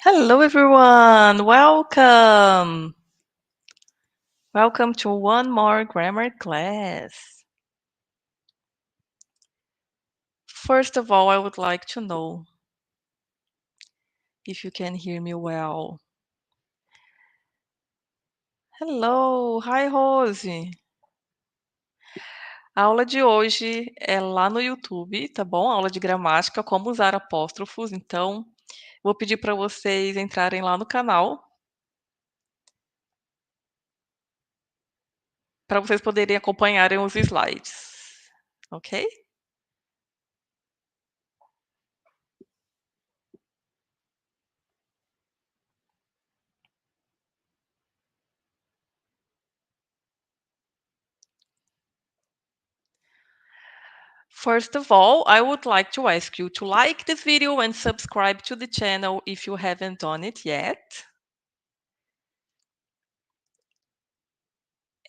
Hello, everyone. Welcome. Welcome to one more grammar class. First of all, I would like to know if you can hear me well. Hello. Hi, Rose. A aula de hoje é lá no YouTube, tá bom? Aula de gramática, como usar apóstrofos. Então, vou pedir para vocês entrarem lá no canal para vocês poderem acompanharem os slides, ok? First of all, I would like to ask you to like this video and subscribe to the channel if you haven't done it yet.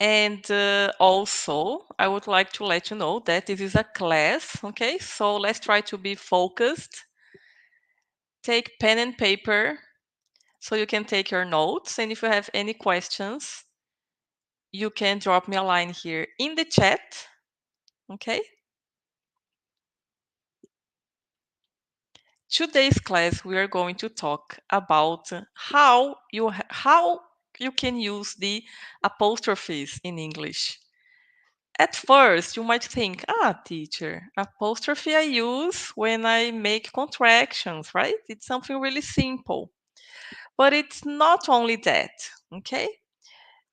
And also, I would like to let you know that this is a class, okay? So let's try to be focused. Take pen and paper so you can take your notes. And if you have any questions, you can drop me a line here in the chat, okay? Today's class, we are going to talk about how you can use the apostrophes in English. At first, you might think, teacher, apostrophe I use when I make contractions, right? It's something really simple. But it's not only that, okay?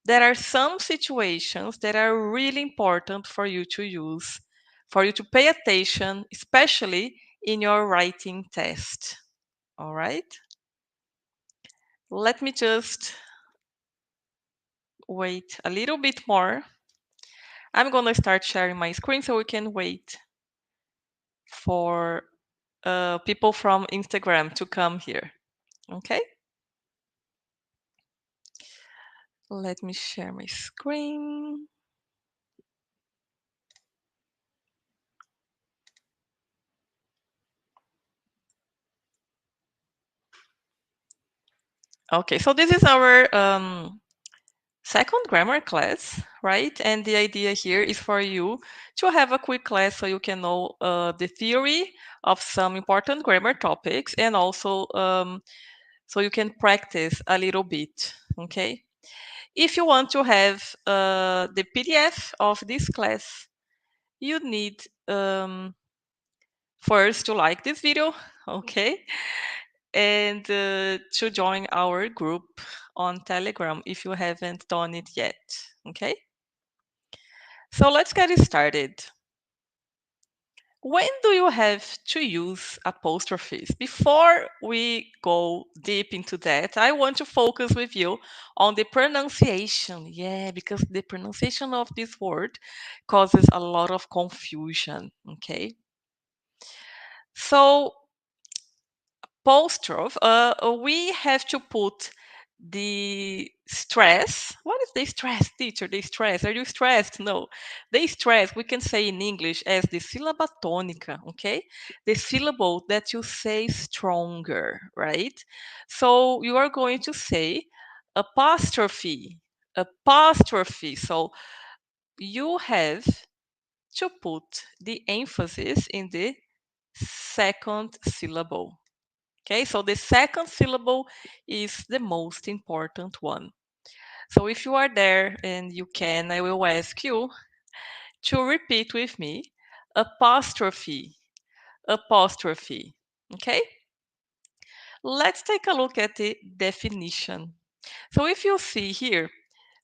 There are some situations that are really important for you to use, for you to pay attention, especially in your writing test. All right? Let me just wait a little bit more. I'm going to start sharing my screen so we can wait for people from Instagram to come here. Okay? Let me share my screen. Okay, so this is our second grammar class, right? And the idea here is for you to have a quick class so you can know the theory of some important grammar topics and also so you can practice a little bit, okay? If you want to have the PDF of this class, you need first to like this video, okay? And to join our group on Telegram if you haven't done it yet, okay? So let's get started. When do you have to use apostrophes? Before we go deep into that, I want to focus with you on the pronunciation. Yeah, because the pronunciation of this word causes a lot of confusion, okay? So apostrophe, we have to put the stress. What is the stress, teacher? The stress. Are you stressed? No. The stress, we can say in English as the sílaba tônica, okay? The syllable that you say stronger, right? So you are going to say apostrophe, apostrophe. So you have to put the emphasis in the second syllable. Okay, so the second syllable is the most important one. So if you are there and you can, I will ask you to repeat with me apostrophe, apostrophe. Okay, let's take a look at the definition. So if you see here,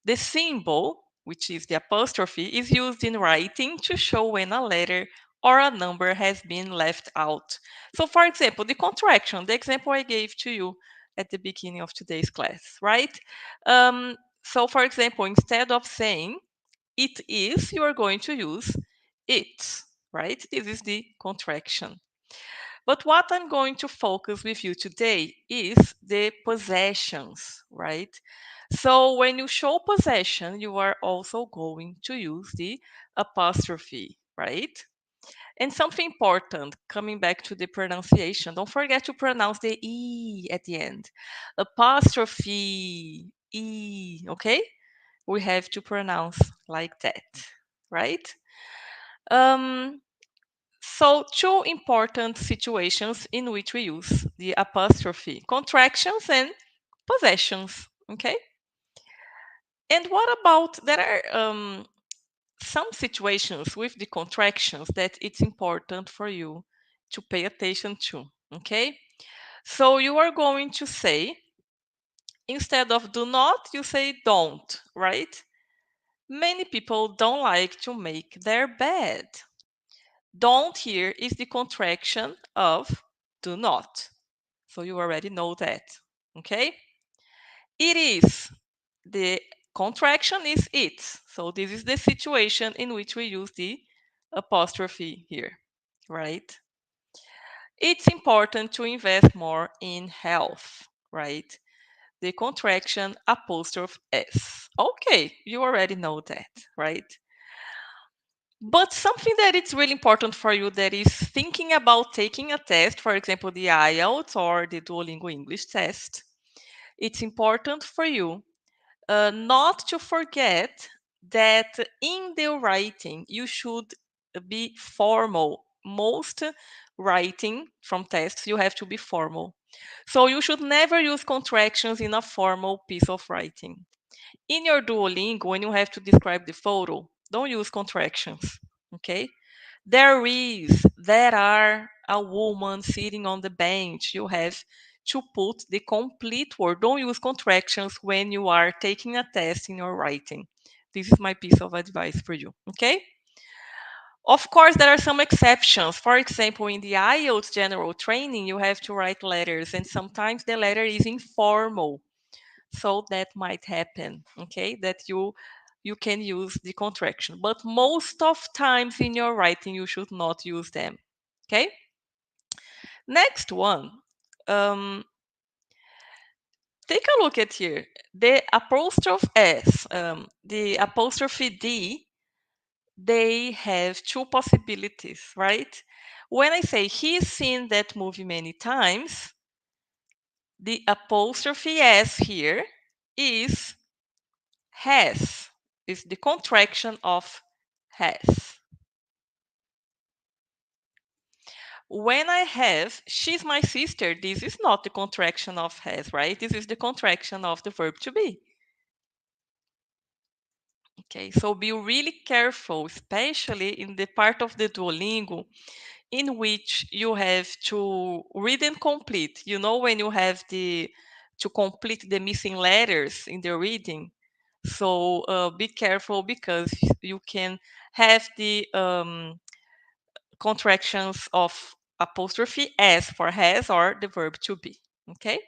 the symbol, which is the apostrophe, is used in writing to show when a letter or a number has been left out. So for example, the contraction, the example I gave to you at the beginning of today's class, right? So for example, instead of saying it is, you are going to use it, right? This is the contraction. But what I'm going to focus with you today is the possessions, right? So when you show possession, you are also going to use the apostrophe, right? And something important, coming back to the pronunciation, don't forget to pronounce the E at the end. Apostrophe, E, okay? We have to pronounce like that, right? Um, so, two important situations in which we use the apostrophe: contractions and possessions, okay? And what about, there are some situations with the contractions that it's important for you to pay attention to, okay? So you are going to say, instead of do not, you say don't, right? Many people don't like to make their bed. Don't here is the contraction of do not. So you already know that, okay? It is, the contraction is it. So this is the situation in which we use the apostrophe here, right? It's important to invest more in health, right? The contraction apostrophe s. Okay, you already know that, right? But something that it's really important for you that is thinking about taking a test, for example, the IELTS or the Duolingo English test, it's important for you not to forget that in the writing you should be formal. Most writing from tests you have to be formal. So you should never use contractions in a formal piece of writing. In your Duolingo, when you have to describe the photo, don't use contractions. Okay? There are a woman sitting on the bench. You have to put the complete word. Don't use contractions when you are taking a test in your writing. This is my piece of advice for you. Okay? Of course, there are some exceptions. For example, in the IELTS general training, you have to write letters, and sometimes the letter is informal. So that might happen, okay? That you can use the contraction. But most of times in your writing, you should not use them, okay? Next one. Um, take a look at here. The apostrophe S, the apostrophe D, they have two possibilities, right? When I say he's seen that movie many times, the apostrophe S here is has, is the contraction of has. When I have she's my sister, this is not the contraction of has, right? This is the contraction of the verb to be. Okay, so be really careful, especially in the part of the Duolingo in which you have to read and complete. You know, when you have to complete the missing letters in the reading. So be careful because you can have the contractions of apostrophe s for has or the verb to be. Okay.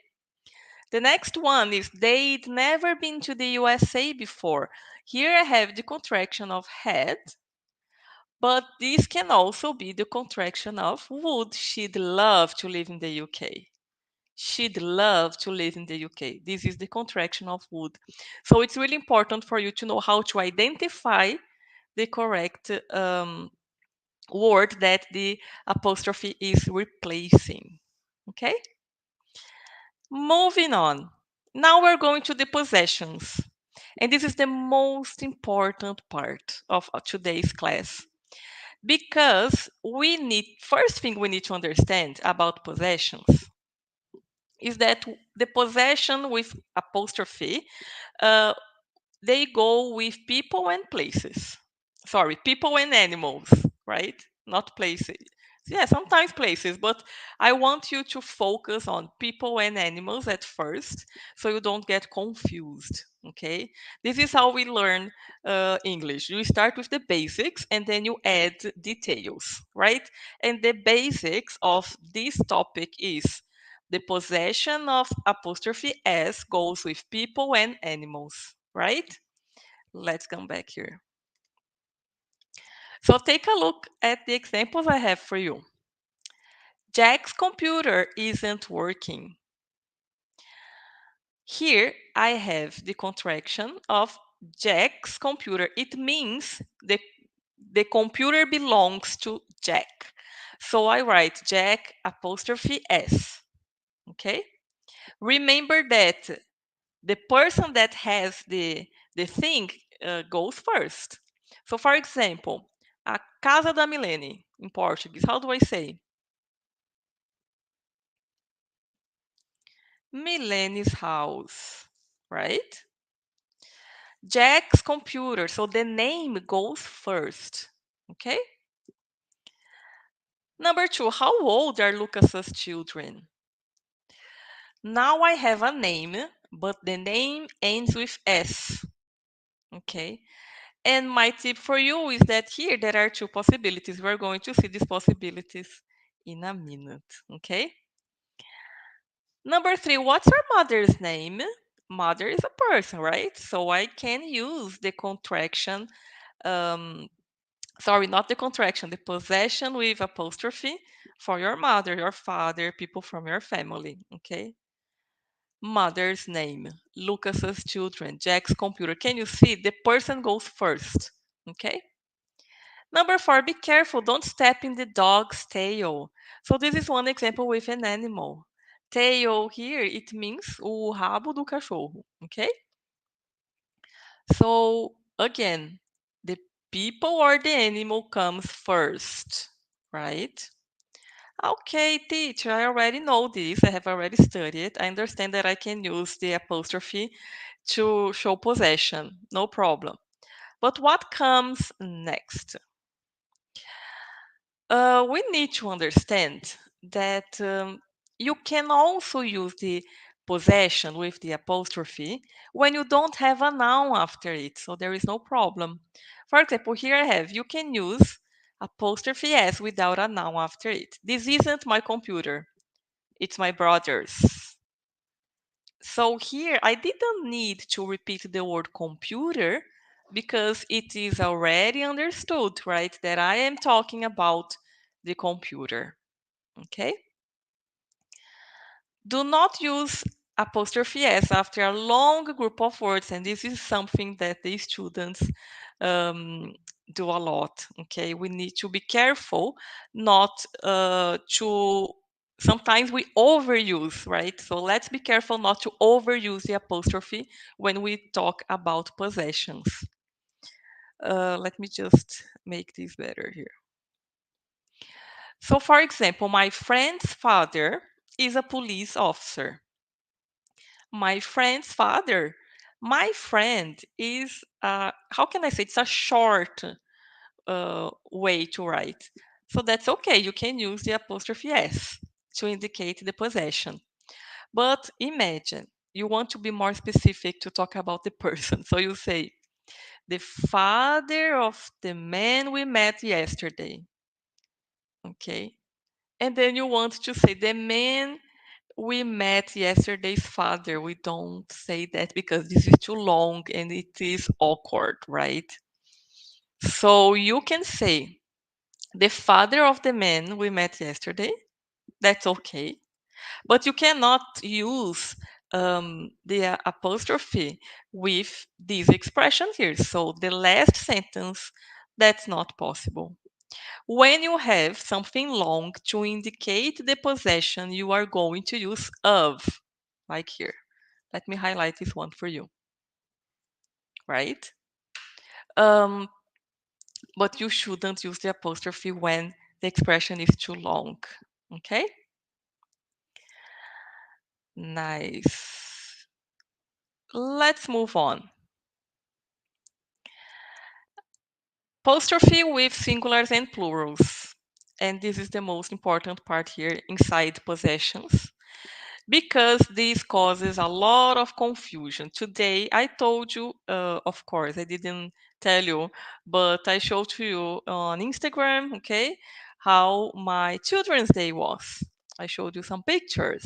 The next one is they'd never been to the USA before. Here I have the contraction of had, but this can also be the contraction of would. She'd love to live in the UK. She'd love to live in the UK. This is the contraction of would. So it's really important for you to know how to identify the correct word that the apostrophe is replacing. Okay? Moving on. Now we're going to the possessions. And this is the most important part of today's class. Because first thing we need to understand about possessions is that the possession with apostrophe, uh, they go with people and places. Sorry, people and animals, right? Not places. Yeah, sometimes places, but I want you to focus on people and animals at first so you don't get confused. Okay, this is how we learn English. You start with the basics and then you add details, right? And the basics of this topic is the possession of apostrophe s goes with people and animals, right? Let's come back here. So take a look at the examples I have for you. Jack's computer isn't working. Here I have the contraction of Jack's computer. It means the computer belongs to Jack. So I write Jack apostrophe S. Okay? Remember that the person that has the thing goes first. So, for example, a casa da Milene in Portuguese. How do I say? Milene's house, right? Jack's computer. So the name goes first. Okay? Number two, how old are Lucas's children? Now I have a name, but the name ends with S. Okay? And my tip for you is that here there are two possibilities. We're going to see these possibilities in a minute. Okay? Number three, what's your mother's name? Mother is a person, right? So I can use the contraction sorry, not the contraction, the possession with apostrophe for your mother, your father, people from your family. Okay. Mother's name, Lucas's children, Jack's computer. Can you see the person goes first? Okay. Number four, be careful. Don't step in the dog's tail. So this is one example with an animal. Tail here, it means o rabo do cachorro. Okay. So again, the people or the animal comes first, right? Okay, teacher, I already know this. I have already studied. I understand that I can use the apostrophe to show possession. No problem. But what comes next? We need to understand that you can also use the possession with the apostrophe when you don't have a noun after it. So there is no problem. For example, here I have, you can use apostrophe s without a noun after it. This isn't my computer, it's my brother's. So here I didn't need to repeat the word computer because it is already understood, right? That I am talking about the computer. Okay? Do not use apostrophe s after a long group of words, and this is something that the students um, do a lot. Okay, we need to be careful not to. Sometimes we overuse, right? So let's be careful not to overuse the apostrophe when we talk about possessions. Let me just make this better here. So, for example, my friend's father is a police officer. My friend's father. My friend is, how can I say, it's a short way to write. So that's okay. You can use the apostrophe S to indicate the possession. But imagine you want to be more specific to talk about the person. So you say, the father of the man we met yesterday. Okay. And then you want to say, the man we met yesterday's father. We don't say that because this is too long and it is awkward, right? So you can say the father of the man we met yesterday. That's okay. But you cannot use the apostrophe with these expressions here. So the last sentence, that's not possible. When you have something long to indicate the possession, you are going to use of, like here. Let me highlight this one for you, right? Um, but you shouldn't use the apostrophe when the expression is too long, okay? Nice. Let's move on. Apostrophe with singulars and plurals. And this is the most important part here inside possessions, because this causes a lot of confusion. Today, I told you, of course, I didn't tell you, but I showed to you on Instagram, okay, how my children's day was. I showed you some pictures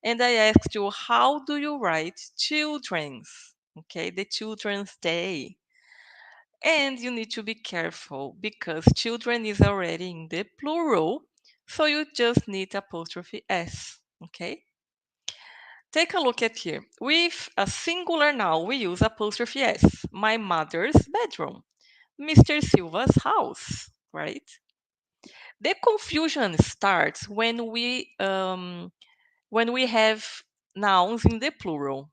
and I asked you, how do you write children's, okay, the children's day? And you need to be careful because children is already in the plural, so you just need apostrophe s, okay? Take a look at here. With a singular noun, we use apostrophe s. My mother's bedroom. Mr. Silva's house, right? The confusion starts when we have nouns in the plural.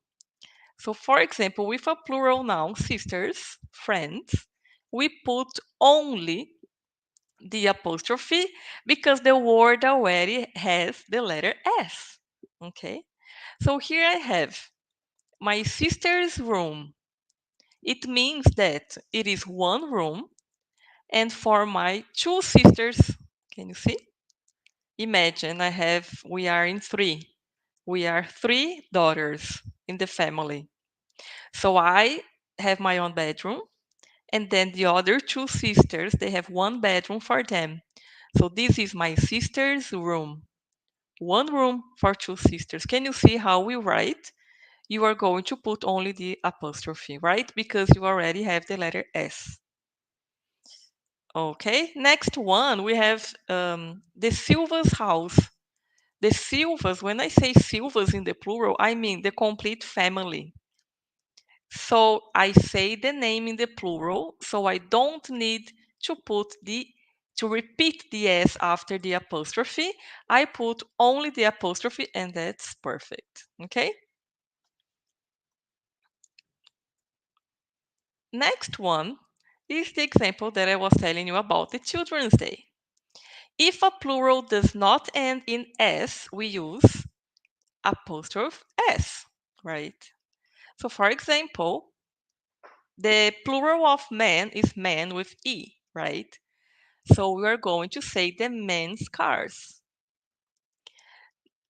So, for example, with a plural noun, sisters, friends, we put only the apostrophe because the word already has the letter S. Okay? So here I have my sister's room. It means that it is one room, and for my two sisters, can you see? Imagine we are in three. We are three daughters in the family. So I have my own bedroom, and then the other two sisters, they have one bedroom for them. So this is my sister's room. One room for two sisters. Can you see how we write? You are going to put only the apostrophe, right? Because you already have the letter S. Okay, next one, we have the Silva's house. The Silvas, when I say Silvas in the plural, I mean the complete family. So I say the name in the plural, so I don't need to repeat the S after the apostrophe. I put only the apostrophe and that's perfect. Okay? Next one is the example that I was telling you about the Children's Day. If a plural does not end in S, we use apostrophe S, right? So for example, the plural of man is man with E, right? So we are going to say the men's cars.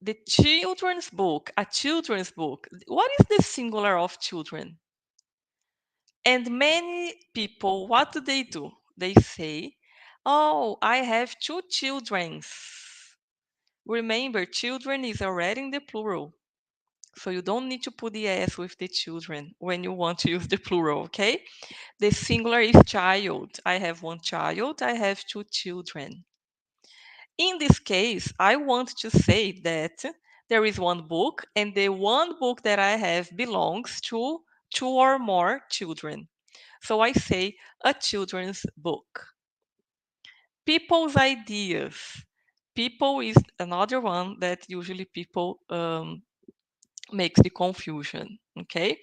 The children's book, a children's book. What is the singular of children? And many people, what do? They say, oh, I have two childrens. Remember, children is already in the plural. So you don't need to put the S with the children when you want to use the plural, okay? The singular is child. I have one child, I have two children. In this case, I want to say that there is one book, and the one book that I have belongs to two or more children. So I say a children's book. People's ideas. People is another one that usually people makes the confusion. Okay,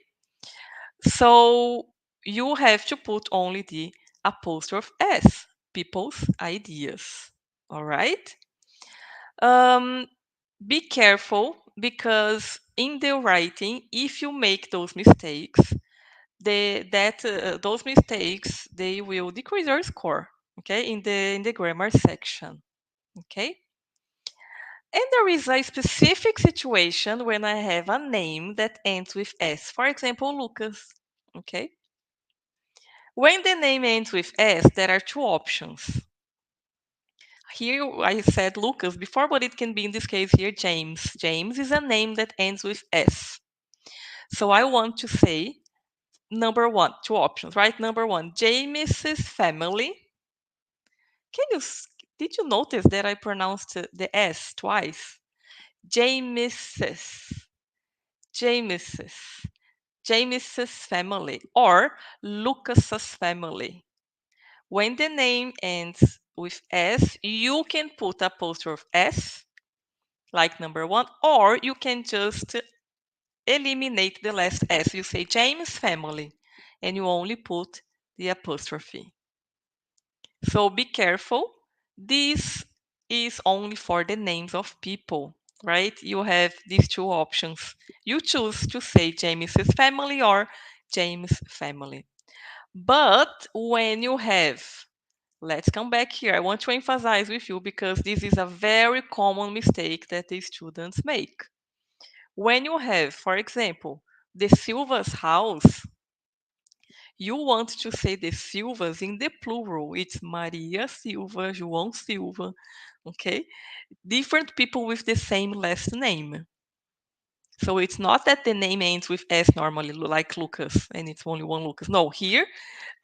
so you have to put only the apostrophe s. People's ideas. All right. Um, be careful because in the writing, if you make those mistakes, those mistakes they will decrease your score. Okay, in the grammar section. Okay. And there is a specific situation when I have a name that ends with S. For example, Lucas. Okay. When the name ends with S, there are two options. Here I said Lucas before, but it can be in this case here James. James is a name that ends with S. So I want to say number one, two options, right? Number one, James's family. Can you did you notice that I pronounced the S twice? James's, James's, James's family, or Lucas's family. When the name ends with S, you can put apostrophe S, like number one, or you can just eliminate the last S. You say James family, and you only put the apostrophe. So be careful. This is only for the names of people, right? You have these two options. You choose to say James's family or James family. But when you have, let's come back here. I want to emphasize with you because this is a very common mistake that the students make. When you have, for example, the Silva's house, you want to say the Silvas in the plural. It's Maria Silva, João Silva, okay? Different people with the same last name. So it's not that the name ends with S normally, like Lucas, and it's only one Lucas. No, here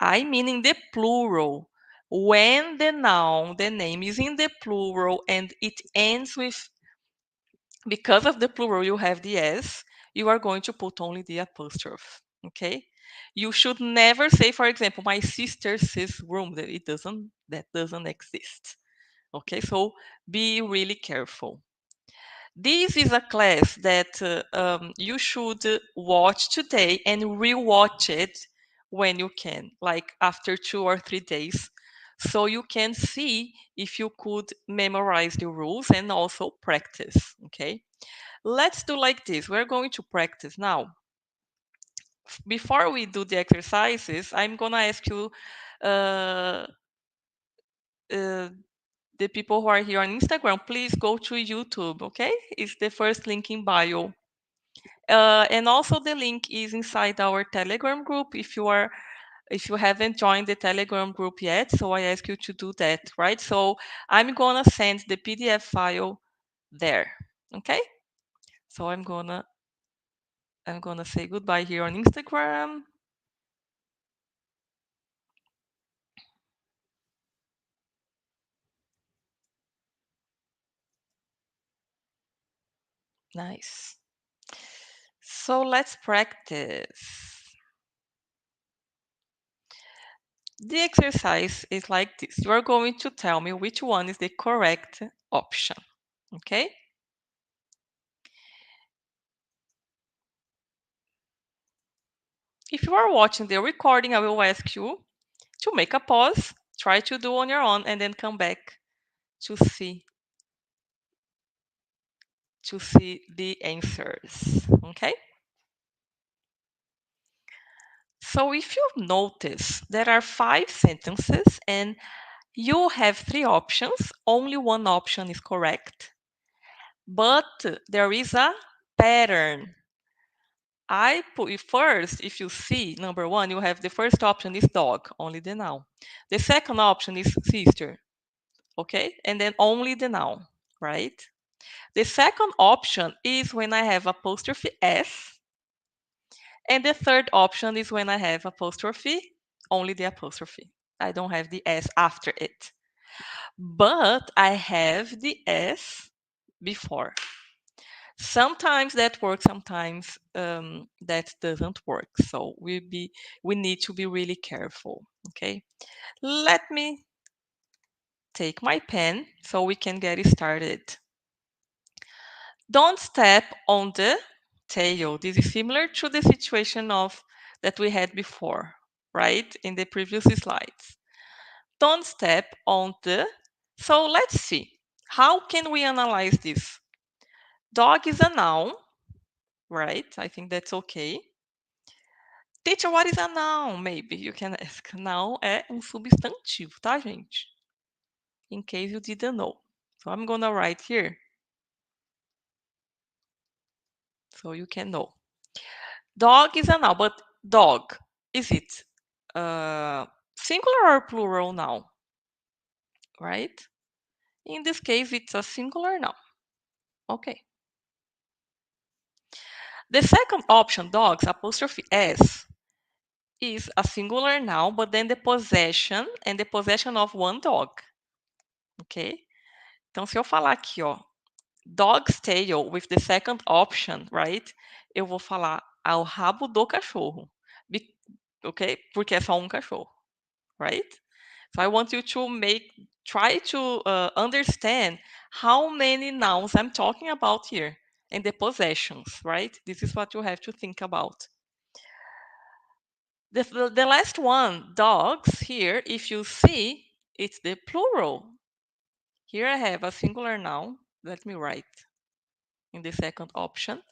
I mean in the plural. When the noun, the name is in the plural and it ends with, because of the plural, you have the S, you are going to put only the apostrophe. Okay? You should never say, for example, my sister's room. That doesn't exist. Okay, so be really careful. This is a class that you should watch today and rewatch it when you can, like after 2 or 3 days, so you can see if you could memorize the rules and also practice. Okay, let's do like this. We're going to practice now. Before we do the exercises, I'm gonna ask you, uh, uh, the people who are here on Instagram, please go to YouTube. Okay, it's the first link in bio. And also the link is inside our Telegram group if you haven't joined the Telegram group yet. So I ask you to do that, right? So I'm gonna send the PDF file there. Okay? So I'm gonna say goodbye here on Instagram. Nice. So let's practice. The exercise is like this. You are going to tell me which one is the correct option. Okay? If you are watching the recording, I will ask you to make a pause, try to do on your own, and then come back to see the answers. Okay? So if you notice, there are 5 sentences and you have 3 options. Only one option is correct, but there is a pattern. I put it first. If you see number 1, you have the first option is dog, only the noun. The second option is sister, okay? And then only the noun, right? The second option is when I have apostrophe S. And the third option is when I have apostrophe, only the apostrophe. I don't have the S after it. But I have the S before. Sometimes that works, sometimes that doesn't work. So we need to be really careful. Okay. Let me take my pen so we can get started. Don't step on the tail. This is similar to the situation of that we had before, right? In the previous slides. Don't step on the. So let's see. How can we analyze this? Dog is a noun, right? I think that's okay. Teacher, what is a noun? Maybe you can ask. Noun é substantivo, tá, gente? In case you didn't know. So I'm gonna write here so you can know. Dog is a noun, but dog, is it singular or plural noun? Right? In this case, it's a singular noun. Okay. The second option, dogs, apostrophe S, is a singular noun, but then the possession and the possession of one dog. Ok? Então, se eu falar aqui, ó, dog's tail with the second option, right? Eu vou falar ao rabo do cachorro. Ok? Porque é só um cachorro, right? So I want you to try to understand how many nouns I'm talking about here and the possessions, right? This is what you have to think about. The last one, dogs, here, if you see, it's the plural. Here I have a singular noun. Let me write in the second option.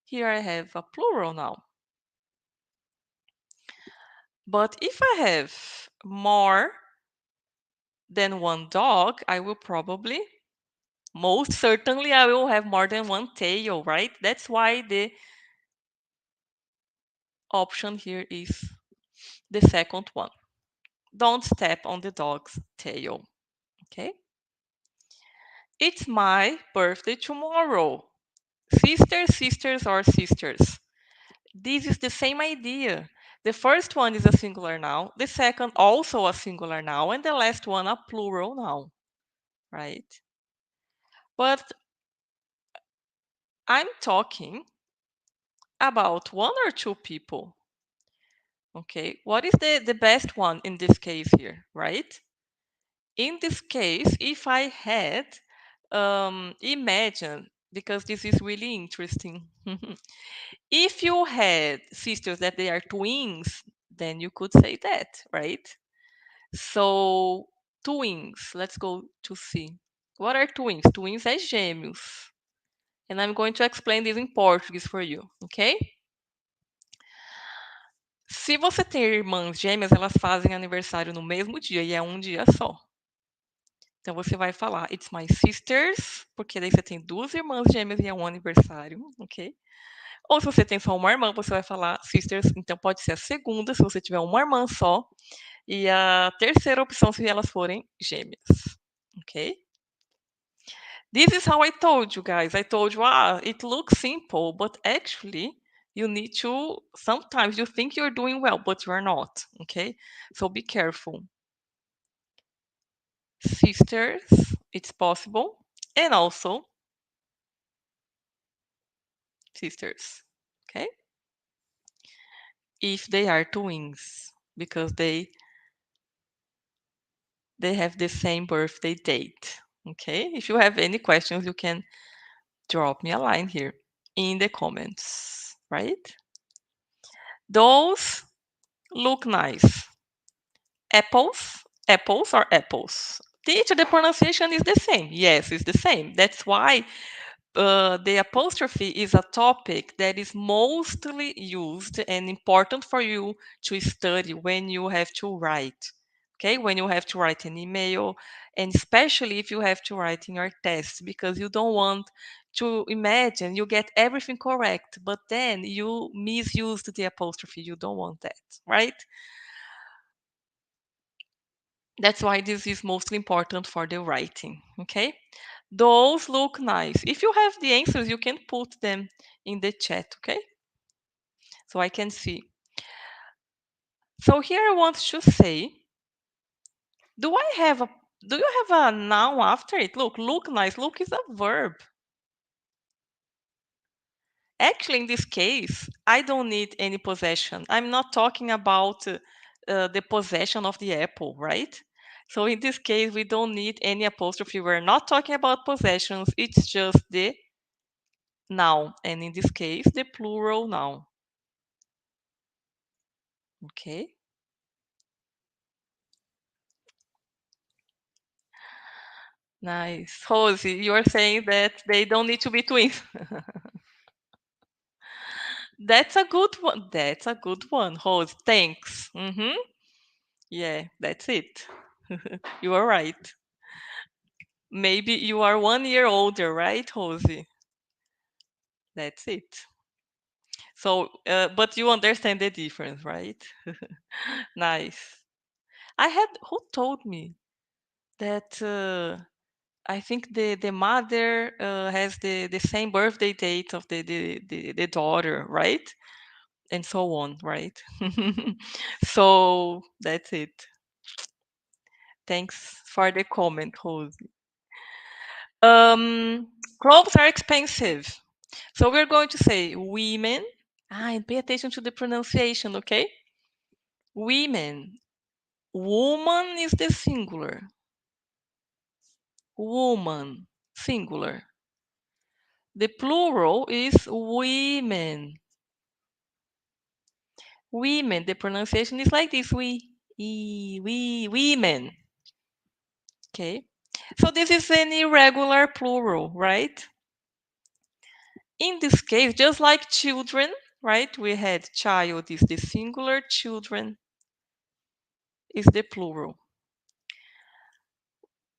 Here I have a plural noun. But if I have more than one dog, I will probably, most certainly, I will have more than one tail, right? That's why the option here is the second one. Don't step on the dog's tail, okay? It's my birthday tomorrow. Sisters, sisters, or sisters. This is the same idea. The first one is a singular noun, the second also a singular noun, and the last one a plural noun, right? But I'm talking about 1 or 2 people. Okay, what is the best one in this case here, right? In this case, if I had, imagine, because this is really interesting. If you had sisters that they are twins, then you could say that, right? So, twins, let's go to see. What are twins? Twins é gêmeos. And I'm going to explain this in Portuguese for you, ok? Se você tem irmãs gêmeas, elas fazem aniversário no mesmo dia e é um dia só. Então você vai falar It's my sisters, porque daí você tem duas irmãs gêmeas e é um aniversário, ok? Ou se você tem só uma irmã, você vai falar sisters, então pode ser a segunda, se você tiver uma irmã só, e a terceira opção se elas forem gêmeas, ok? This is how I told you guys. I told you, it looks simple, but actually you need to, sometimes you think you're doing well, but you're not, okay? So be careful. Sisters, it's possible. And also sisters, okay? If they are twins, because they have the same birthday date, okay? If you have any questions, you can drop me a line here in the comments, right? Those look nice. Apples, apples or apples. Teacher, the pronunciation is the same. Yes, it's the same. That's why the apostrophe is a topic that is mostly used and important for you to study when you have to write. Okay, when you have to write an email, and especially if you have to write in your test, because you don't want to imagine you get everything correct, but then you misused the apostrophe. You don't want that, right? That's why this is mostly important for the writing, okay? Those look nice. If you have the answers, you can put them in the chat, okay? So I can see. So here I want to say, do you have a noun after it? Look nice. Look is a verb. Actually, in this case, I don't need any possession. I'm not talking about the possession of the apple, right? So in this case, we don't need any apostrophe. We're not talking about possessions. It's just the noun. And in this case, the plural noun. Okay. Nice. Rosie, you are saying that they don't need to be twins. That's a good one. That's a good one, Rose. Thanks. Yeah, that's it. You are right. Maybe you are 1 year older, right, Rosie? That's it. So, but you understand the difference, right? Nice. Who told me that I think the mother has the same birthday date of the daughter, right? And so on, right? So that's it. Thanks for the comment, Rosie. Clothes are expensive. So we're going to say women. And pay attention to the pronunciation, okay? Women. Woman is the singular. Woman, singular. The plural is women. Women. The pronunciation is like this. Women. Okay. So this is an irregular plural, right? In this case, just like children, right? We had child is the singular, children is the plural.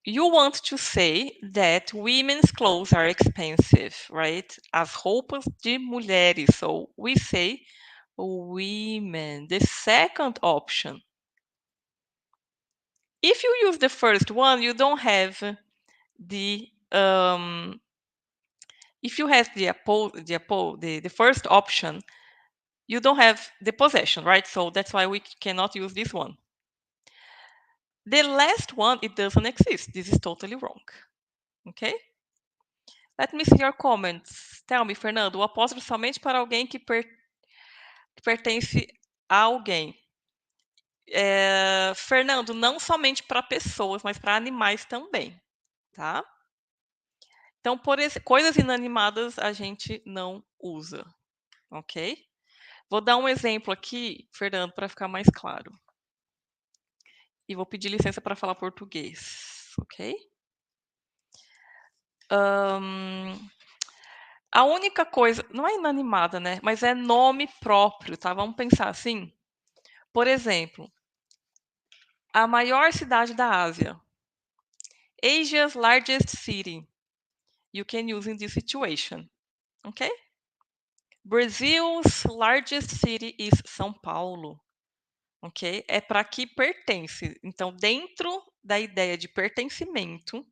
You want to say that women's clothes are expensive, right? As roupas de mulheres. So we say women. The second option. If you use the first one, you don't have the if you have the first option, you don't have the possession, right? So that's why we cannot use this one. The last one, it doesn't exist. This is totally wrong. Okay? Let me see your comments. Tell me, Fernando, o apóstrofo somente para alguém que pertence a alguém. Fernando, não somente para pessoas, mas para animais também, tá? Então, coisas inanimadas a gente não usa, ok? Vou dar um exemplo aqui, Fernando, para ficar mais claro. E vou pedir licença para falar português, ok? A única coisa, não é inanimada, né? Mas é nome próprio, tá? Vamos pensar assim. Por exemplo, a maior cidade da Ásia. Asia's largest city. You can use in this situation, ok? Brazil's largest city is São Paulo, ok? É para que pertence. Então, dentro da ideia de pertencimento,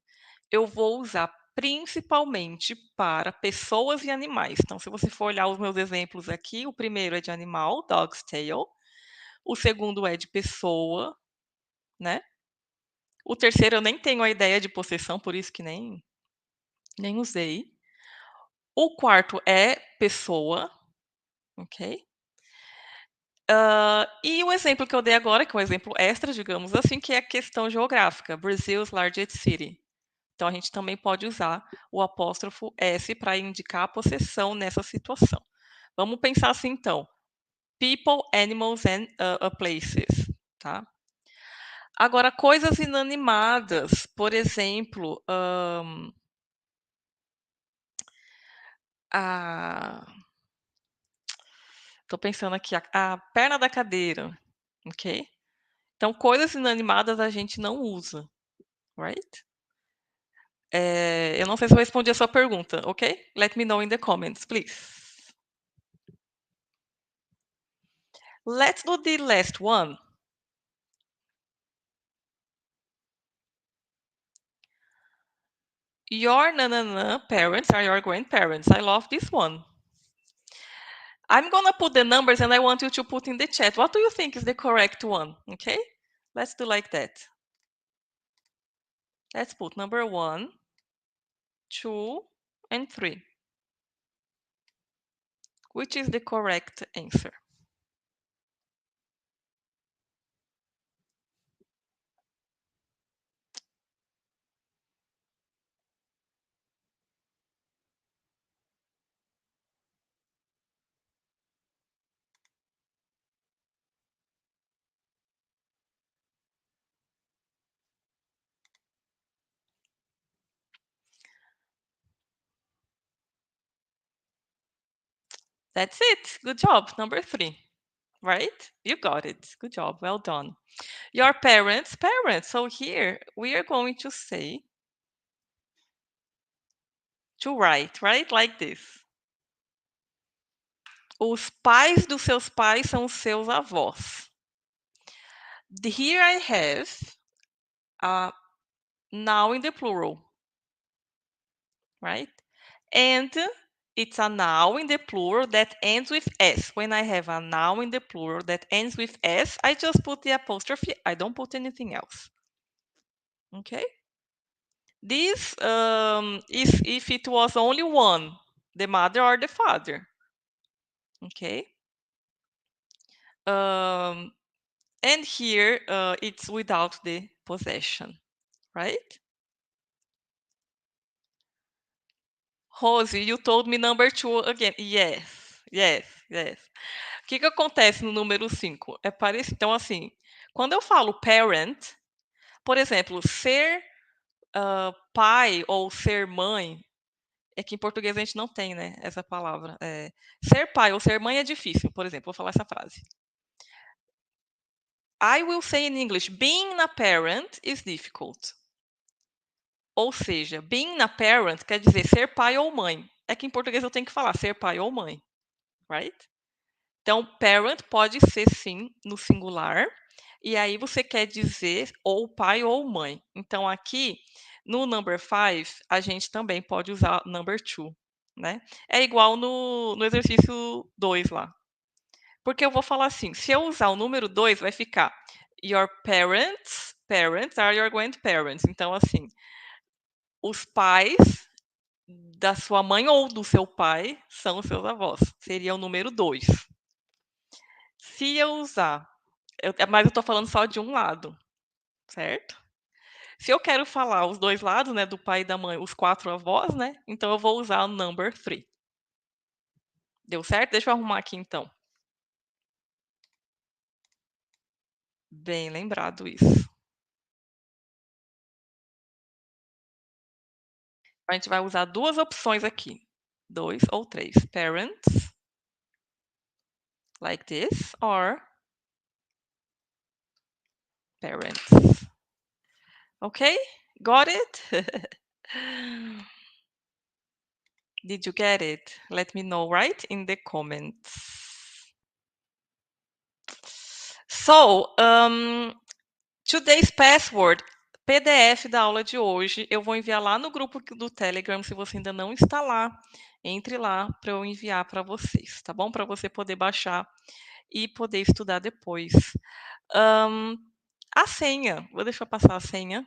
eu vou usar principalmente para pessoas e animais. Então, se você for olhar os meus exemplos aqui, o primeiro é de animal, dog's tail. O segundo é de pessoa, né? O terceiro eu nem tenho a ideia de possessão, por isso que nem usei. O quarto é pessoa, ok? E o exemplo que eu dei agora, que é um exemplo extra, digamos assim, que é a questão geográfica, Brazil's largest city. Então, a gente também pode usar o apóstrofo S para indicar a possessão nessa situação. Vamos pensar assim, então. People, animals and places, tá? Agora, coisas inanimadas, por exemplo, estou pensando aqui, a perna da cadeira, ok? Então, coisas inanimadas a gente não usa, right? Eu não sei se eu respondi a sua pergunta, ok? Let me know in the comments, please. Let's do the last one. Your parents are your grandparents. I love this one. I'm gonna put the numbers and I want you to put in the chat. What do you think is the correct one? Okay? Let's do like that. Let's put number 1, 2, and 3. Which is the correct answer? That's it. Good job. Number 3. Right? You got it. Good job. Well done. Your parents. So here we are going to say to write, right? Like this. Os pais dos seus pais são os seus avós. Here I have a noun in the plural, right? And it's a noun in the plural that ends with S. When I have a noun in the plural that ends with S, I just put the apostrophe. I don't put anything else. Okay? This is if it was only one, the mother or the father. Okay? And here it's without the possession, right? Rosie, you told me number 2 again. Yes, yes, yes. O que acontece no número 5? É parecido. Então, assim, quando eu falo parent, por exemplo, ser pai ou ser mãe, é que em português a gente não tem, né, essa palavra. Ser pai ou ser mãe é difícil, por exemplo, vou falar essa frase. I will say in English, being a parent is difficult. Ou seja, being a parent quer dizer ser pai ou mãe. É que em português eu tenho que falar ser pai ou mãe, right? Então, parent pode ser sim no singular, e aí você quer dizer ou pai ou mãe. Então, aqui no number 5, a gente também pode usar number 2, né? É igual no exercício 2 lá. Porque eu vou falar assim, se eu usar o número 2, vai ficar your parents are your grandparents. Então, assim, os pais da sua mãe ou do seu pai são os seus avós. Seria o número 2. Se eu usar Mas eu tô falando só de um lado, certo? Se eu quero falar os 2 lados, né, do pai e da mãe, os 4 avós, né, então eu vou usar o number three. Deu certo? Deixa eu arrumar aqui então. Bem lembrado isso. A gente vai usar 2 opções aqui, 2 ou 3. Parents, like this, or parents. Okay? Got it? Did you get it? Let me know, right, in the comments. So, today's password, PDF da aula de hoje, eu vou enviar lá no grupo do Telegram, se você ainda não está lá, entre lá para eu enviar para vocês, tá bom? Para você poder baixar e poder estudar depois. Hã, a senha, deixa eu passar a senha.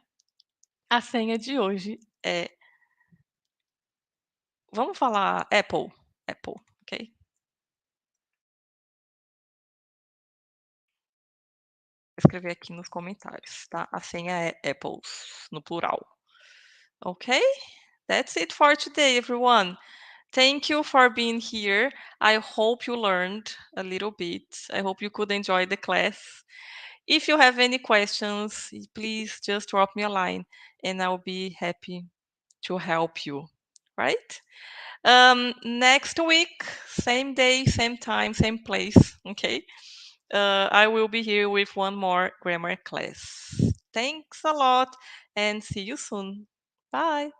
A senha de hoje é, vamos falar Apple, Apple, ok? Vou escrever aqui nos comentários, tá? A senha é apples, no plural. Ok? That's it for today, everyone. Thank you for being here. I hope you learned a little bit. I hope you could enjoy the class. If you have any questions, please just drop me a line and I'll be happy to help you. Right? Next week, same day, same time, same place. Okay? I will be here with one more grammar class. Thanks a lot and see you soon. Bye.